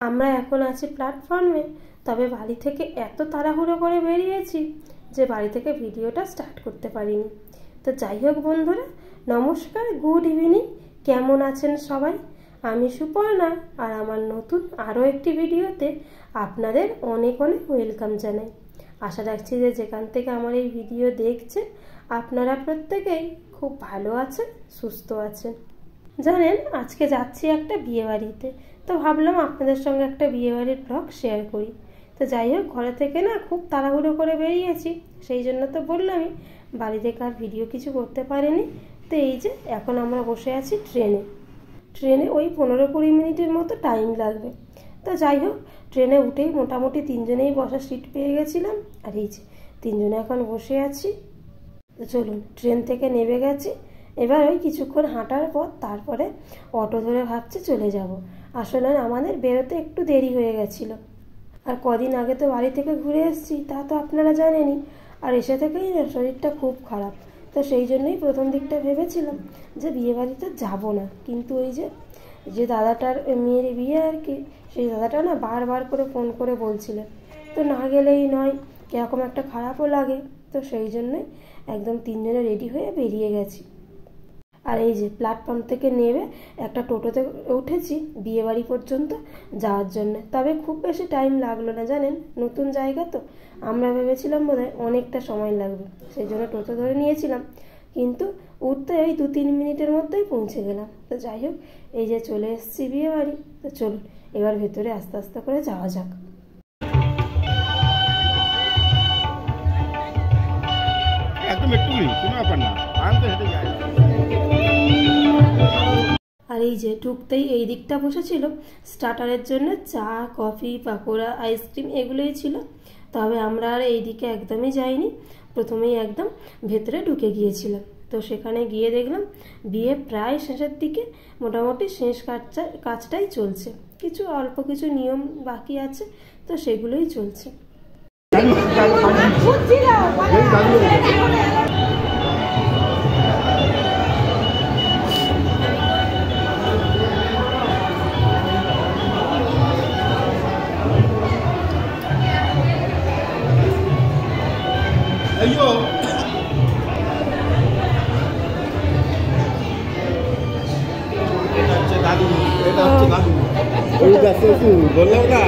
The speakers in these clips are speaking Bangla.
আমরা এখন আছি প্ল্যাটফর্মে। তবে বাড়ি থেকে এত তাড়াহুড়ো করে বেরিয়েছি যে বাড়ি থেকে ভিডিওটা স্টার্ট করতে পারিনি। তো যাই হোক বন্ধুরা, নমস্কার, গুড ইভিনিং। কেমন আছেন সবাই? আমি সুপর্ণা, আর আমার নতুন আরও একটি ভিডিওতে আপনাদের অনেক অনেক ওয়েলকাম জানাই। আশা রাখছি যে যেখান থেকে আমার এই ভিডিও দেখছেন আপনারা প্রত্যেকেই খুব ভালো আছেন, সুস্থ আছেন। জানেন, আজকে যাচ্ছি একটা বিয়েবাড়িতে, তো ভাবলাম আপনাদের সঙ্গে একটা বিয়েবাড়ির ব্লগ শেয়ার করি। তো যাই হোক, ঘরে থেকে না খুব তাড়াহুড়ো করে বেরিয়েছি, সেই জন্য তো বললামই বাড়ি থেকে আর ভিডিও কিছু করতে পারিনি। তো এই যে এখন আমরা বসে আছি ট্রেনে ওই 15-20 মিনিটের মতো টাইম লাগবে। তো যাই হোক, ট্রেনে উঠেই মোটামুটি তিনজনেই বসার সিট পেয়ে গেছিলাম, আর এই যে তিনজনে এখন বসে আছি। তো চলুন, ট্রেন থেকে নেমে গেছি। এবার ওই কিছুক্ষণ হাঁটার পর তারপরে অটো ধরে ভাবছি চলে যাব। আসলে আমাদের বেরোতে একটু দেরি হয়ে গেছিলো, আর কদিন আগে তো বাড়ি থেকে ঘুরে এসেছি, তা তো আপনারা জানেনই। আর এসে থেকেই শরীরটা খুব খারাপ, তো সেই জন্যই প্রথম দিকটা ভেবেছিলাম যে বিয়ে বাড়িতে যাবো না। কিন্তু ওই যে দাদাটার মেয়ের বিয়ে আর কি, সেই দাদাটা না বারবার করে ফোন করে বলছিলেন, তো না গেলেই নয়, কীরকম একটা খারাপও লাগে। তো সেই জন্যই একদম তিনজনে রেডি হয়ে বেরিয়ে গেছি। আর এই যে প্ল্যাটফর্ম থেকে নেমে একটা টোটোতে উঠেছি বিয়েবাড়ি পর্যন্ত যাওয়ার জন্য। তবে খুব বেশি টাইম লাগলো না, জানেন, নতুন জায়গা তো। আমরা ভেবেছিলাম বোধহয় অনেকটা সময় লাগবে, সেই জন্য টোটো ধরে নিয়েছিলাম, কিন্তু উঠতে ওই 2-3 মিনিটের মধ্যেই পৌঁছে গেলাম। তো যাই হোক, এই যে চলে এসেছি বিয়েবাড়ি। তো চলুন এবার ভেতরে আস্তে আস্তে করে যাওয়া যাক। একদম একটুই কোনো ব্যাপার না, আনতে হেঁটে যাই। আর এই যে ঢুকতেই এই দিকটা বসেছিল স্টার্টারের জন্য চা, কফি, পাকোড়া, আইসক্রিম এগুলোই ছিল। তবে আমরা আর এই দিকে একদমই যাইনি, প্রথমেই একদম ভেতরে ঢুকে গিয়েছিলাম। তো সেখানে গিয়ে দেখলাম বিয়ে প্রায় শেষের দিকে, মোটামুটি শেষ কাজটাই চলছে, কিছু অল্প কিছু নিয়ম বাকি আছে, তো সেগুলোই চলছে। বললাম না।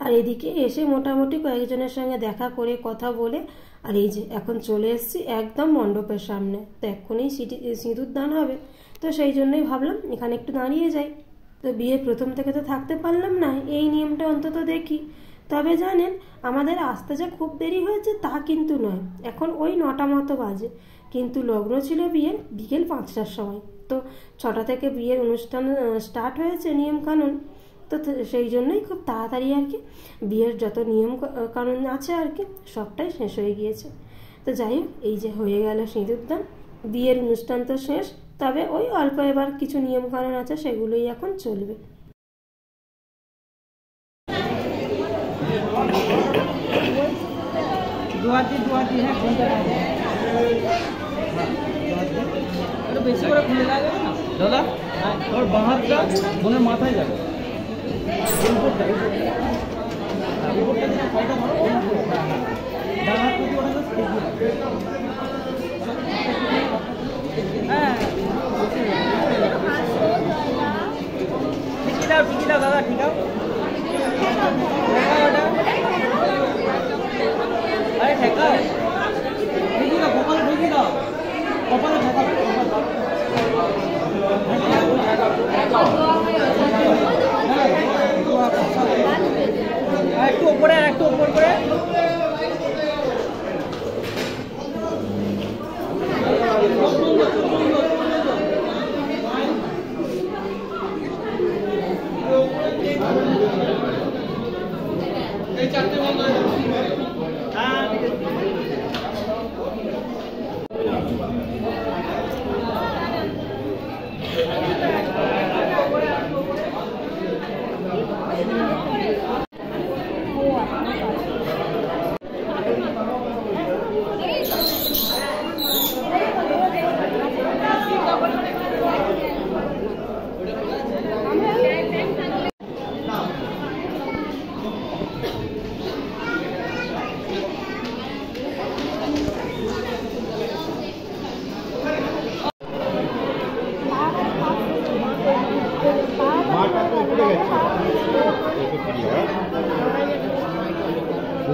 আর এদিকে এসে মোটামুটি কয়েকজনের সঙ্গে দেখা করে কথা বলে, আর এই যে এখন চলে এসেছি একদম মণ্ডপের সামনে। তো এক্ষুনি সিঁদুর দান হবে, তো সেই জন্যই ভাবলাম এখানে একটু দাঁড়িয়ে যাই। তো বিয়ের প্রথম থেকে তো থাকতে পারলাম না, এই নিয়মটা অন্তত দেখি। তবে জানেন, আমাদের আসতে যে খুব দেরি হয়েছে তা কিন্তু নয়, এখন ওই 9টা মতো বাজে, কিন্তু লগ্ন ছিল বিয়ের বিকেল 5টার সময়। তো 6টা থেকে বিয়ের অনুষ্ঠান স্টার্ট হয়েছে, নিয়ম কানুন। তো সেই জন্যই খুব তাড়াতাড়ি আর কি বিয়ের যত নিয়ম কানুন আছে আর কি সবটাই শেষ হয়ে গিয়েছে। তো যাই হোক, এই যে হয়ে গেল সিঁদুরদান, বিয়ের অনুষ্ঠান তো শেষ, তবে ওই অল্প এবার কিছু নিয়ম কানুন আছে, সেগুলোই এখন চলবে। বেশি করে খুলে যাবে না দাদা, ওর বাহারটা বোনের মাথায় যাবে। হ্যাঁ ঠিকই দাও দাদা, ঠিক আছে। আরে ঠেকাও, ঠিকই দাও, কপালে ঠিকই দাও, কপালে ঠেকাও। একটু উপরে করে এই চারটে বন্ধ। হ্যাঁ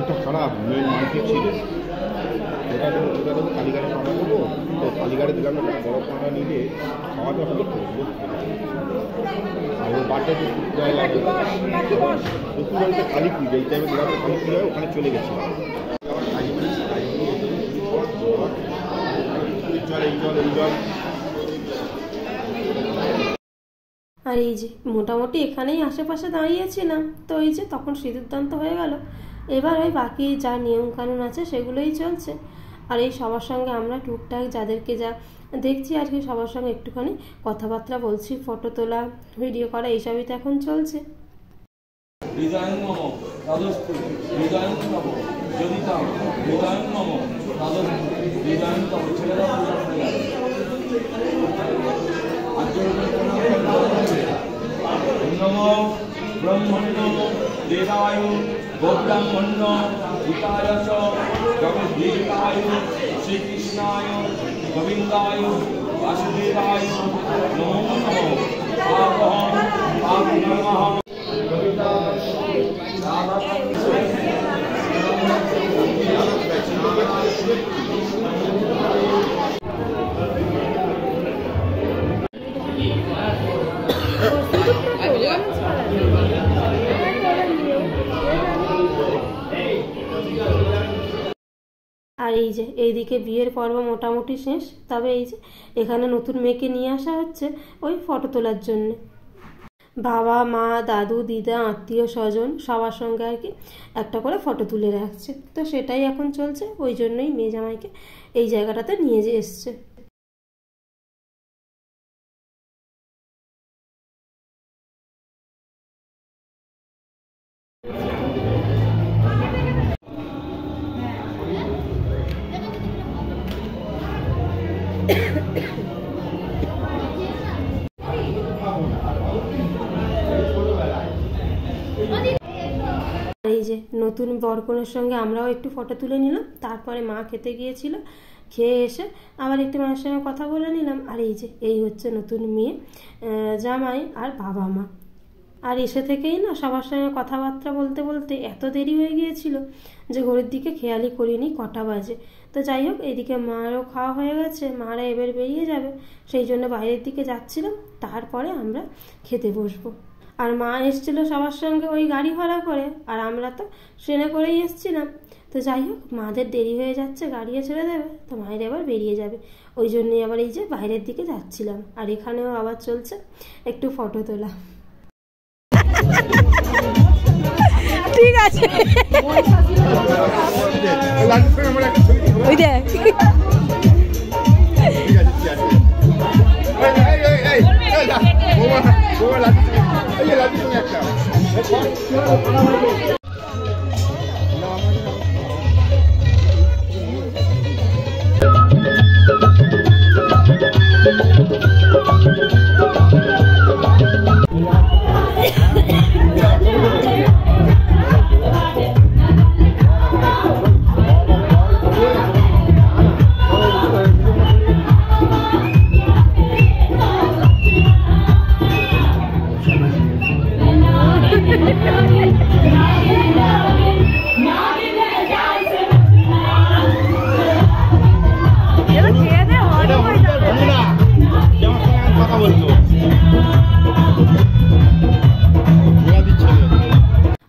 মনটা খারাপ, মেন মার্কেট ছিল ওটা দেবো কালীঘাটে পাঠা করবো। তো কালীঘাটে দিলাম না, বড় পাঠা নিলে খাওয়াটা হলো আর ওর বার্থডে শুক্রবার লাগে, শুক্রবারে কালী পুজো, এই টাইমে দিলাম কালী পুজো হয়, ওখানে চলে গেছিলাম। আর এই যে মোটামুটি এখানেই আশেপাশে দাঁড়িয়েছিলাম, তো এই যে তখন সিঁদুরদান হয়ে গেল। এবার ওই বাকি যা নিয়মকানুন আছে সেগুলোই চলছে। আর এই সবার সঙ্গে আমরা টুকটাক যাদেরকে যা দেখছি আর কি সবার সঙ্গে একটুখানি কথাবার্তা বলছি, ফটো তোলা, ভিডিও করা, এইসবই তো এখন চলছে। ব্রহ্মণ্য দেবায় গোব্রাহ্মণ্য হিতায় চ জগদ্দেবায় শ্রীকৃষ্ণায় গোবিন্দায় বাসুদেবায় নমো নমঃ। আবহং আবহং আর এই যে এইদিকে বিয়ের পর্ব মোটামুটি শেষ। তবে এই যে এখানে নতুন মেয়েকে নিয়ে আসা হচ্ছে ওই ফটো তোলার জন্য। বাবা মা দাদু দিদা আত্মীয় স্বজন সবার সঙ্গে আর কি একটা করে ফটো তুলে রাখছে, তো সেটাই এখন চলছে। ওই জন্যই মেয়ে জামাইকে এই জায়গাটাতে নিয়ে যে এসছে। এই যে নতুন বরকনের সঙ্গে আমরাও একটু ফটো তুলে নিলাম। তারপরে মা খেতে গিয়েছিল, খেয়ে এসে আবার একটু মায়ের সঙ্গে কথা বলে নিলাম। আর এই যে এই হচ্ছে নতুন মেয়ে জামাই আর বাবা মা। আর এসে থেকেই না সবার সঙ্গে কথাবার্তা বলতে বলতে এত দেরি হয়ে গিয়েছিল যে ঘড়ির দিকে খেয়ালই করিনি কটা বাজে। তো যাই হোক, এইদিকে মারও খাওয়া হয়ে গেছে, মারা এবার বেরিয়ে যাবে, সেই জন্য বাইরের দিকে যাচ্ছিলাম। তারপরে আমরা খেতে বসবো। আর মা এসেছিলো সবার সঙ্গে ওই গাড়ি ভাড়া করে, আর আমরা তো ট্রেনে করেই এসেছিলাম। তো যাই হোক, মাদের দেরি হয়ে যাচ্ছে, গাড়িও ছেড়ে দেবে, তো মায়ের এবার বেরিয়ে যাবে। ওই জন্যই আবার এই যে বাইরের দিকে যাচ্ছিলাম। আর এখানেও আবার চলছে একটু ফটো তোলা। ঠিক আছে, ওই দেখ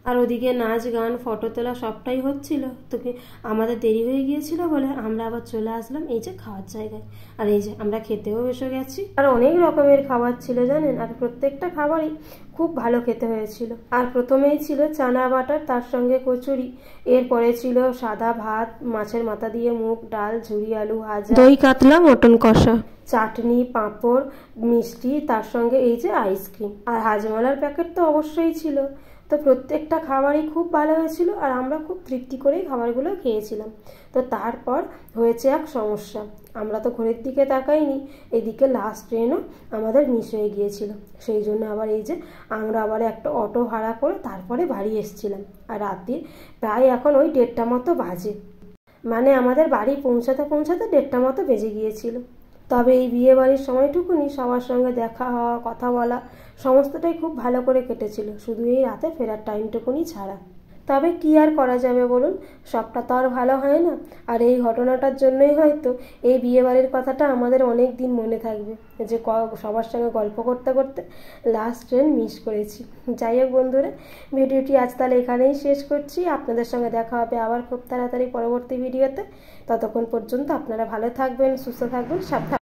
আর ওদিকে নাচ গান ফটো তোলা সবটাই হচ্ছিল। তো আমাদের দেরি হয়ে গিয়েছিল বলে আমরা আবার চলে আসলাম এই যে খাওয়ার জায়গায়। আর এই যে আমরা খেতেও বসে গেছি। আর অনেক রকমের খাবার ছিল জানেন, আর প্রত্যেকটা খাবারই খুব ভালো খেতে হয়েছিল। আর প্রথমেই ছিল চানা বাটার, তার সঙ্গে কচুরি, এরপরে ছিল সাদা ভাত, মাছের মাথা দিয়ে মুগ ডাল, ঝুরি আলু ভাজা, দই কাতলা, মটন কষা, চাটনি, পাঁপড়, মিষ্টি, তার সঙ্গে এই যে আইসক্রিম। আর হাজমালার প্যাকেট তো অবশ্যই ছিল। তো প্রত্যেকটা খাবারই খুব ভালো হয়েছিল, আর আমরা খুব তৃপ্তি করেই খাবারগুলো খেয়েছিলাম। তো তারপর হয়েছে এক সমস্যা, আমরা তো ঘড়ির দিকে তাকাইনি, এদিকে লাস্ট ট্রেনও আমাদের মিস হয়ে গিয়েছিল। সেই জন্য আবার এই যে আমরা আবার একটা অটো ভাড়া করে তারপরে বাড়ি এসেছিলাম। আর রাতে প্রায় এখন ওই 1:30 মতো বাজে, মানে আমাদের বাড়ি পৌঁছাতে 1:30 মতো বেজে গিয়েছিল। তবে এই বিয়ে বাড়ির সময়টুকুনি সবার সঙ্গে দেখা হওয়া, কথা বলা, সমস্তটাই খুব ভালো করে কেটেছিল, শুধু এই রাতে ফেরার টাইমটুকুনি ছাড়া। তবে কি আর করা যাবে বলুন, সবটা তো আর ভালো হয় না। আর এই ঘটনাটার জন্যই হয়তো এই বিয়েবাড়ির কথাটা আমাদের অনেক দিন মনে থাকবে, যে সবার সঙ্গে গল্প করতে করতে লাস্ট ট্রেন মিস করেছি। যাই হোক বন্ধুরা, ভিডিওটি আজ তাহলে এখানেই শেষ করছি। আপনাদের সঙ্গে দেখা হবে আবার খুব তাড়াতাড়ি পরবর্তী ভিডিওতে। ততক্ষণ পর্যন্ত আপনারা ভালো থাকবেন, সুস্থ থাকবেন, সাবধান।